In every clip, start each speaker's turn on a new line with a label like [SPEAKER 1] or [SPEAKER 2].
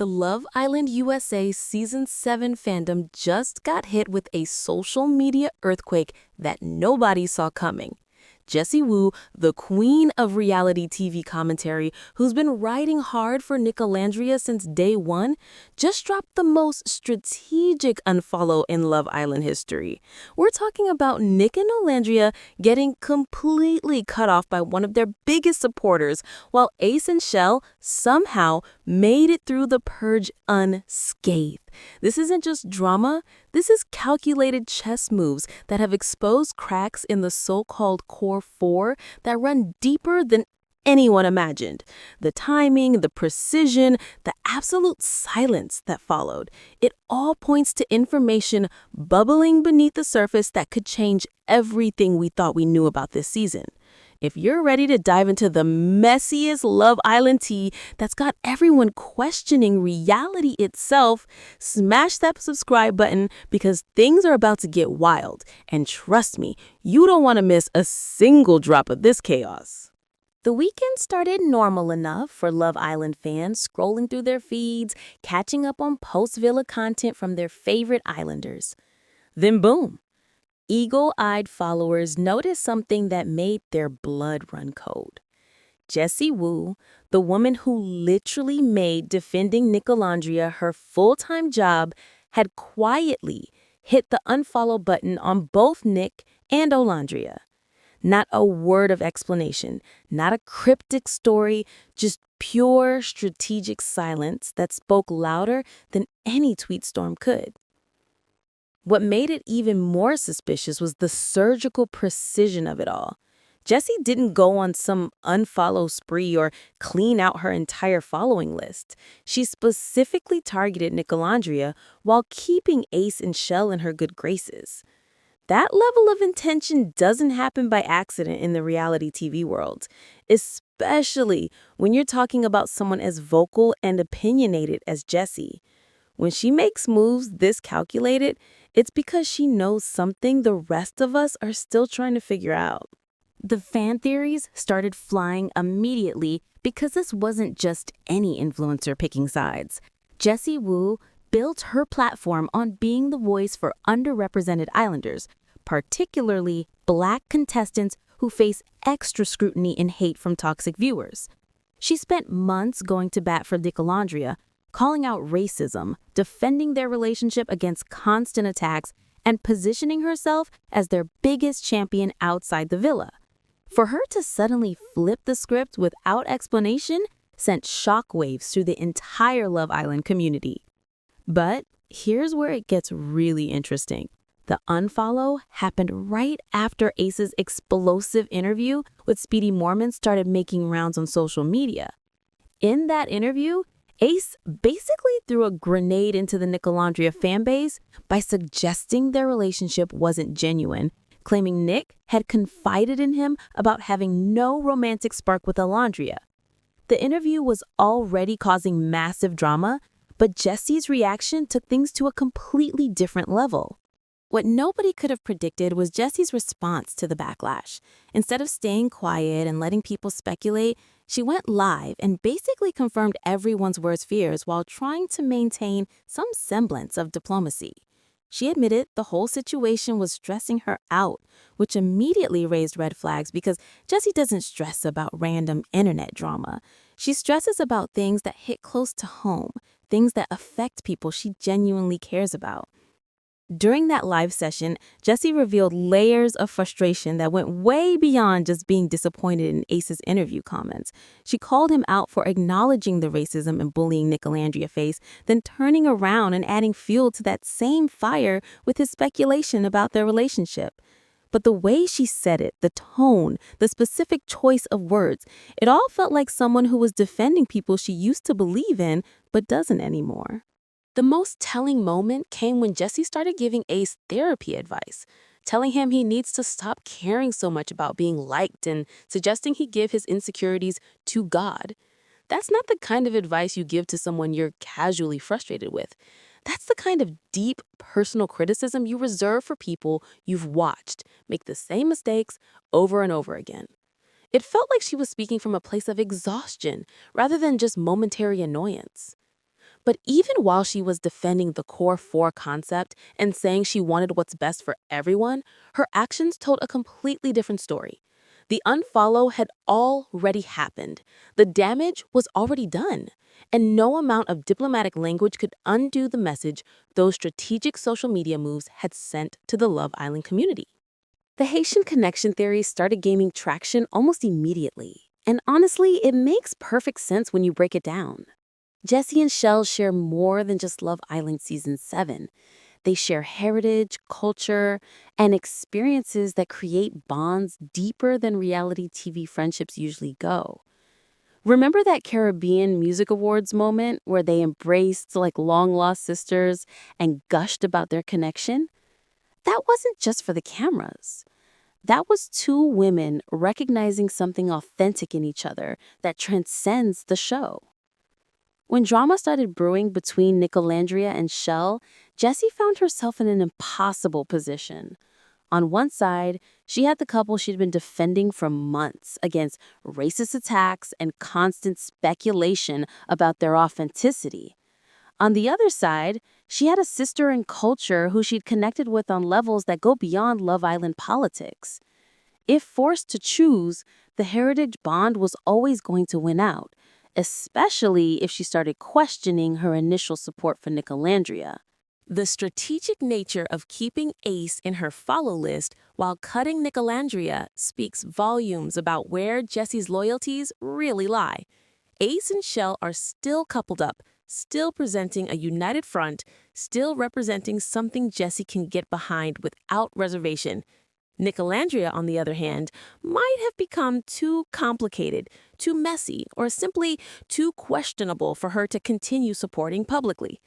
[SPEAKER 1] The Love Island USA Season 7 fandom just got hit with a social media earthquake that nobody saw coming. Jessie Woo, the queen of reality TV commentary, who's been riding hard for Nic Olandria since day one, just dropped the most strategic unfollow in Love Island history. We're talking about Nic and Olandria getting completely cut off by one of their biggest supporters, while Ace and Chelley somehow made it through the purge unscathed. This isn't just drama, this is calculated chess moves that have exposed cracks in the so-called core four that run deeper than anyone imagined. The timing, the precision, the absolute silence that followed. It all points to information bubbling beneath the surface that could change everything we thought we knew about this season. If you're ready to dive into the messiest Love Island tea that's got everyone questioning reality itself, smash that subscribe button because things are about to get wild. And trust me, you don't want to miss a single drop of this chaos.
[SPEAKER 2] The weekend started normal enough for Love Island fans scrolling through their feeds, catching up on post-villa content from their favorite islanders. Then boom. Eagle-eyed followers noticed something that made their blood run cold. Jessie Woo, the woman who literally made defending Nicolandria her full-time job, had quietly hit the unfollow button on both Nic and Olandria. Not a word of explanation, not a cryptic story, just pure strategic silence that spoke louder than any tweet storm could. What made it even more suspicious was the surgical precision of it all. Jessie didn't go on some unfollow spree or clean out her entire following list. She specifically targeted Nicolandria while keeping Ace and Chelley in her good graces. That level of intention doesn't happen by accident in the reality TV world, especially when you're talking about someone as vocal and opinionated as Jessie. When she makes moves this calculated, it's because she knows something the rest of us are still trying to figure out.
[SPEAKER 1] The fan theories started flying immediately because this wasn't just any influencer picking sides. Jessie Woo built her platform on being the voice for underrepresented islanders, particularly Black contestants who face extra scrutiny and hate from toxic viewers. She spent months going to bat for Nicolandria, calling out racism, defending their relationship against constant attacks, and positioning herself as their biggest champion outside the villa. For her to suddenly flip the script without explanation sent shockwaves through the entire Love Island community. But here's where it gets really interesting. The unfollow happened right after Ace's explosive interview with Speedy Mormon started making rounds on social media. In that interview, Ace basically threw a grenade into the Nicolandria fanbase by suggesting their relationship wasn't genuine, claiming Nic had confided in him about having no romantic spark with Olandria. The interview was already causing massive drama, but Jessie's reaction took things to a completely different level. What nobody could have predicted was Jessie's response to the backlash. Instead of staying quiet and letting people speculate, she went live and basically confirmed everyone's worst fears while trying to maintain some semblance of diplomacy. She admitted the whole situation was stressing her out, which immediately raised red flags because Jessie doesn't stress about random internet drama. She stresses about things that hit close to home, things that affect people she genuinely cares about. During that live session, Jessie revealed layers of frustration that went way beyond just being disappointed in Ace's interview comments. She called him out for acknowledging the racism and bullying Nicolandria face, then turning around and adding fuel to that same fire with his speculation about their relationship. But the way she said it, the tone, the specific choice of words, it all felt like someone who was defending people she used to believe in but doesn't anymore. The most telling moment came when Jessie started giving Ace therapy advice, telling him he needs to stop caring so much about being liked and suggesting he give his insecurities to God. That's not the kind of advice you give to someone you're casually frustrated with. That's the kind of deep personal criticism you reserve for people you've watched make the same mistakes over and over again. It felt like she was speaking from a place of exhaustion rather than just momentary annoyance.
[SPEAKER 2] But even while she was defending the core four concept and saying she wanted what's best for everyone, her actions told a completely different story. The unfollow had already happened. The damage was already done. And no amount of diplomatic language could undo the message those strategic social media moves had sent to the Love Island community. The Haitian connection theory started gaining traction almost immediately. And honestly, it makes perfect sense when you break it down. Jessie and Chelley share more than just Love Island Season 7. They share heritage, culture, and experiences that create bonds deeper than reality TV friendships usually go. Remember that Caribbean Music Awards moment where they embraced like long-lost sisters and gushed about their connection? That wasn't just for the cameras. That was two women recognizing something authentic in each other that transcends the show. When drama started brewing between Nicolandria and Chelley, Jessie found herself in an impossible position. On one side, she had the couple she'd been defending for months against racist attacks and constant speculation about their authenticity. On the other side, she had a sister in culture who she'd connected with on levels that go beyond Love Island politics. If forced to choose, the heritage bond was always going to win out, especially if she started questioning her initial support for Nicolandria. The strategic nature of keeping Ace in her follow list while cutting Nicolandria speaks volumes about where Jessie's loyalties really lie. Ace and Chelley are still coupled up, still presenting a united front, still representing something Jessie can get behind without reservation. Nicolandria, on the other hand, might have become too complicated, too messy, or simply too questionable for her to continue supporting publicly.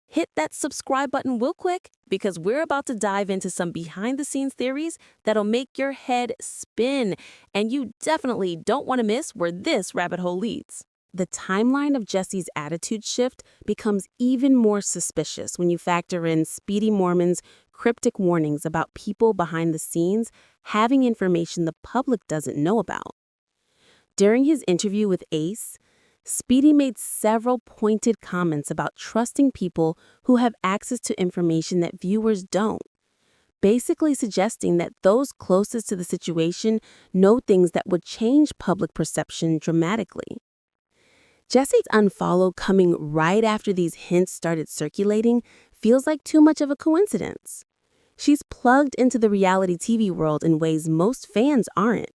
[SPEAKER 2] Hit that subscribe button real quick because we're about to dive into some behind-the-scenes theories that'll make your head spin, and you definitely don't want to miss where this rabbit hole leads. The timeline of Jessie's attitude shift becomes even more suspicious when you factor in Speedy Mormon's cryptic warnings about people behind the scenes having information the public doesn't know about. During his interview with Ace, Speedy made several pointed comments about trusting people who have access to information that viewers don't, basically suggesting that those closest to the situation know things that would change public perception dramatically. Jessie's unfollow coming right after these hints started circulating feels like too much of a coincidence. She's plugged into the reality TV world in ways most fans aren't.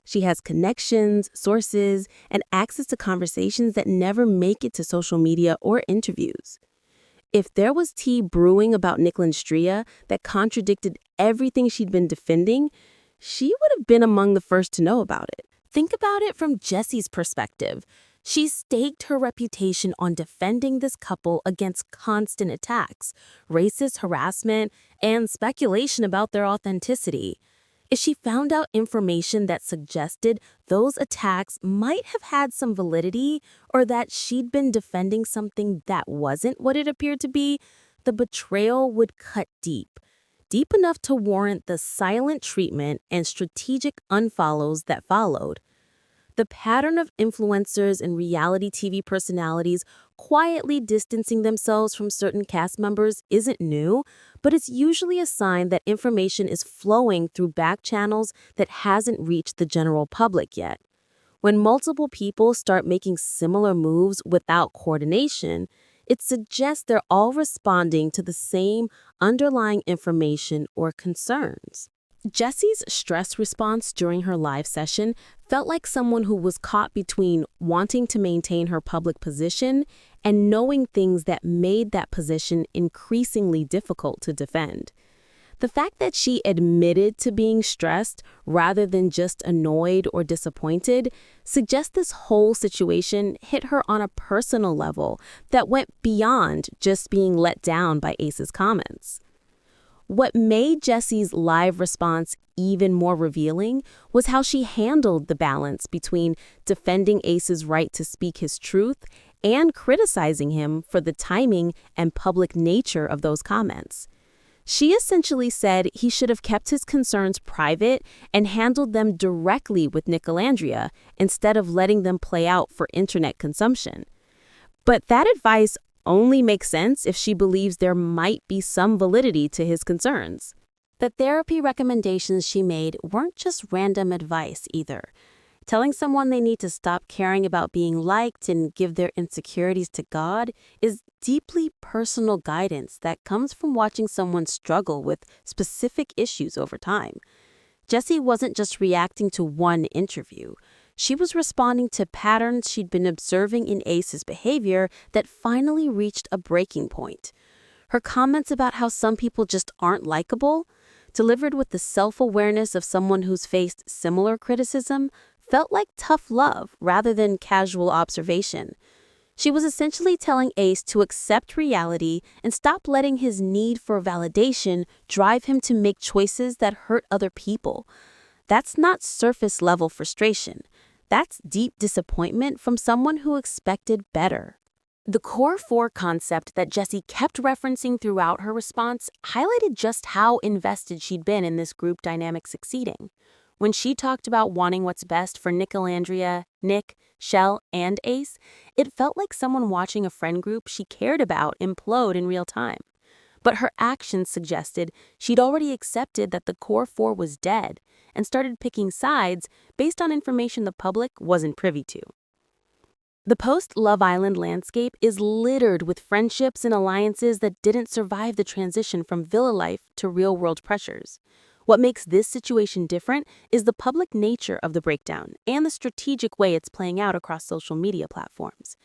[SPEAKER 2] She has connections, sources, and access to conversations that never make it to social media or interviews. If there was tea brewing about Nicolandria that contradicted everything she'd been defending, she would have been among the first to know about it. Think about it from Jessie's perspective. She staked her reputation on defending this couple against constant attacks, racist harassment, and speculation about their authenticity. If she found out information that suggested those attacks might have had some validity or that she'd been defending something that wasn't what it appeared to be, the betrayal would cut deep enough to warrant the silent treatment and strategic unfollows that followed. The pattern of influencers and reality TV personalities quietly distancing themselves from certain cast members isn't new, but it's usually a sign that information is flowing through back channels that hasn't reached the general public yet. When multiple people start making similar moves without coordination, it suggests they're all responding to the same underlying information or concerns. Jessie's stress response during her live session felt like someone who was caught between wanting to maintain her public position and knowing things that made that position increasingly difficult to defend. The fact that she admitted to being stressed rather than just annoyed or disappointed suggests this whole situation hit her on a personal level that went beyond just being let down by Ace's comments. What made Jessie's live response even more revealing was how she handled the balance between defending Ace's right to speak his truth and criticizing him for the timing and public nature of those comments. She essentially said he should have kept his concerns private and handled them directly with Nicolandria instead of letting them play out for internet consumption. But that advice only makes sense if she believes there might be some validity to his concerns. The therapy recommendations she made weren't just random advice either. Telling someone they need to stop caring about being liked and give their insecurities to God is deeply personal guidance that comes from watching someone struggle with specific issues over time. Jessie wasn't just reacting to one interview. She was responding to patterns she'd been observing in Ace's behavior that finally reached a breaking point. Her comments about how some people just aren't likable, delivered with the self-awareness of someone who's faced similar criticism, felt like tough love rather than casual observation. She was essentially telling Ace to accept reality and stop letting his need for validation drive him to make choices that hurt other people. That's not surface-level frustration. That's deep disappointment from someone who expected better. The core four concept that Jessie kept referencing throughout her response highlighted just how invested she'd been in this group dynamic succeeding. When she talked about wanting what's best for Nicolandria, Nic, Chelley, and Ace, it felt like someone watching a friend group she cared about implode in real time. But her actions suggested she'd already accepted that the core four was dead and started picking sides based on information the public wasn't privy to. The post-Love Island landscape is littered with friendships and alliances that didn't survive the transition from villa life to real-world pressures. What makes this situation different is the public nature of the breakdown and the strategic way it's playing out across social media platforms.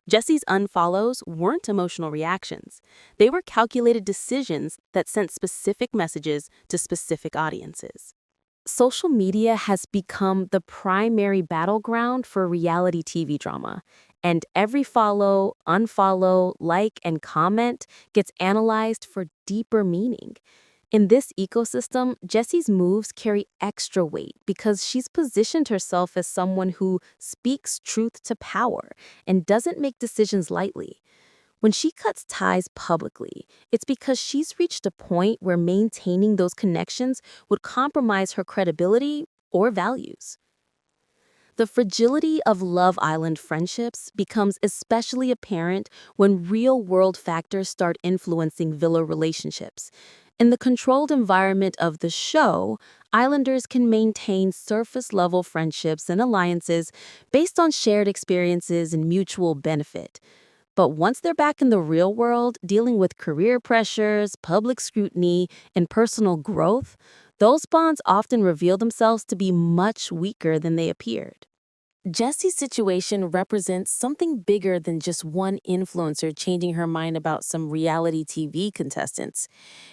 [SPEAKER 2] Jessie's unfollows weren't emotional reactions. They were calculated decisions that sent specific messages to specific audiences. Social media has become the primary battleground for reality TV drama, and every follow, unfollow, like, and comment gets analyzed for deeper meaning. In this ecosystem, Jessie's moves carry extra weight because she's positioned herself as someone who speaks truth to power and doesn't make decisions lightly. When she cuts ties publicly, it's because she's reached a point where maintaining those connections would compromise her credibility or values. The fragility of Love Island friendships becomes especially apparent when real-world factors start influencing villa relationships. In the controlled environment of the show, Islanders can maintain surface-level friendships and alliances based on shared experiences and mutual benefit. But once they're back in the real world, dealing with career pressures, public scrutiny, and personal growth, those bonds often reveal themselves to be much weaker than they appeared. Jessie's situation represents something bigger than just one influencer changing her mind about some reality TV contestants.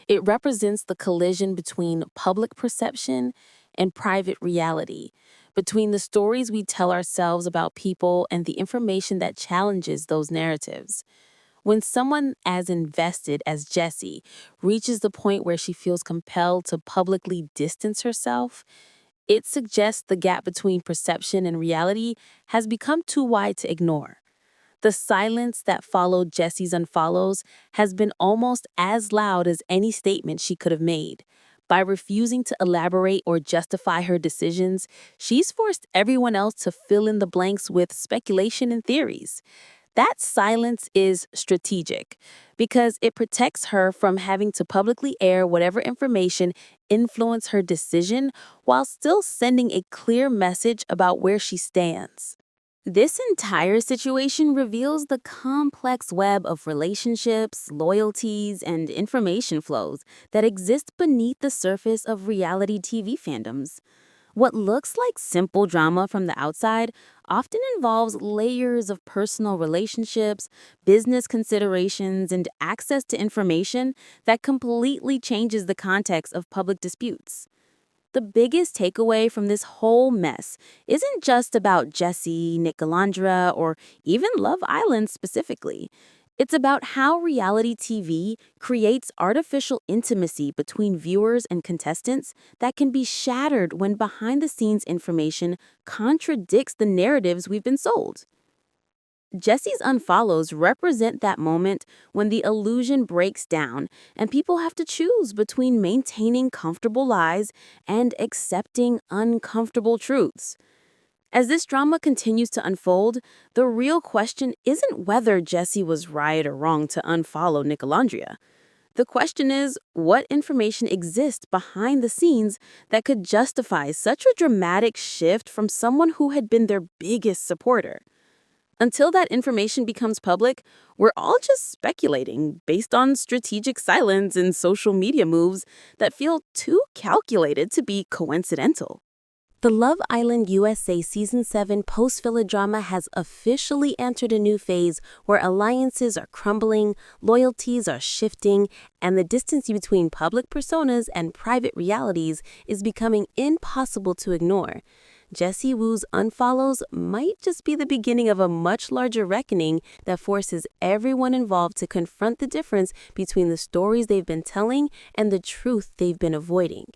[SPEAKER 2] It represents the collision between public perception and private reality, between the stories we tell ourselves about people and the information that challenges those narratives. When someone as invested as Jessie reaches the point where she feels compelled to publicly distance herself, it suggests the gap between perception and reality has become too wide to ignore. The silence that followed Jessie's unfollows has been almost as loud as any statement she could have made. By refusing to elaborate or justify her decisions, she's forced everyone else to fill in the blanks with speculation and theories. That silence is strategic because it protects her from having to publicly air whatever information influence her decision while still sending a clear message about where she stands. This entire situation reveals the complex web of relationships, loyalties, and information flows that exist beneath the surface of reality TV fandoms. What looks like simple drama from the outside often involves layers of personal relationships, business considerations, and access to information that completely changes the context of public disputes. The biggest takeaway from this whole mess isn't just about Jessie, Nicolandria, or even Love Island specifically. It's about how reality TV creates artificial intimacy between viewers and contestants that can be shattered when behind-the-scenes information contradicts the narratives we've been sold. Jessie's unfollows represent that moment when the illusion breaks down and people have to choose between maintaining comfortable lies and accepting uncomfortable truths. As this drama continues to unfold, the real question isn't whether Jessie was right or wrong to unfollow Nicolandria. The question is, what information exists behind the scenes that could justify such a dramatic shift from someone who had been their biggest supporter? Until that information becomes public, we're all just speculating based on strategic silence and social media moves that feel too calculated to be coincidental. The Love Island USA Season 7 post-villa drama has officially entered a new phase where alliances are crumbling, loyalties are shifting, and the distance between public personas and private realities is becoming impossible to ignore. Jessie Woo's Unfollows might just be the beginning of a much larger reckoning that forces everyone involved to confront the difference between the stories they've been telling and the truth they've been avoiding.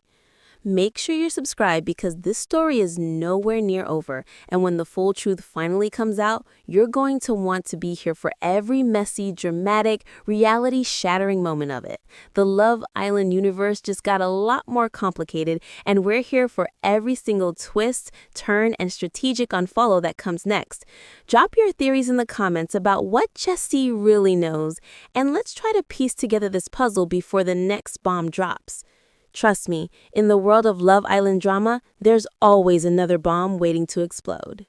[SPEAKER 2] Make sure you're subscribed because this story is nowhere near over, and when the full truth finally comes out, you're going to want to be here for every messy, dramatic, reality-shattering moment of it. The Love Island universe just got a lot more complicated, and we're here for every single twist, turn, and strategic unfollow that comes next. Drop your theories in the comments about what Jessie really knows, and let's try to piece together this puzzle before the next bomb drops. Trust me, in the world of Love Island drama, there's always another bomb waiting to explode.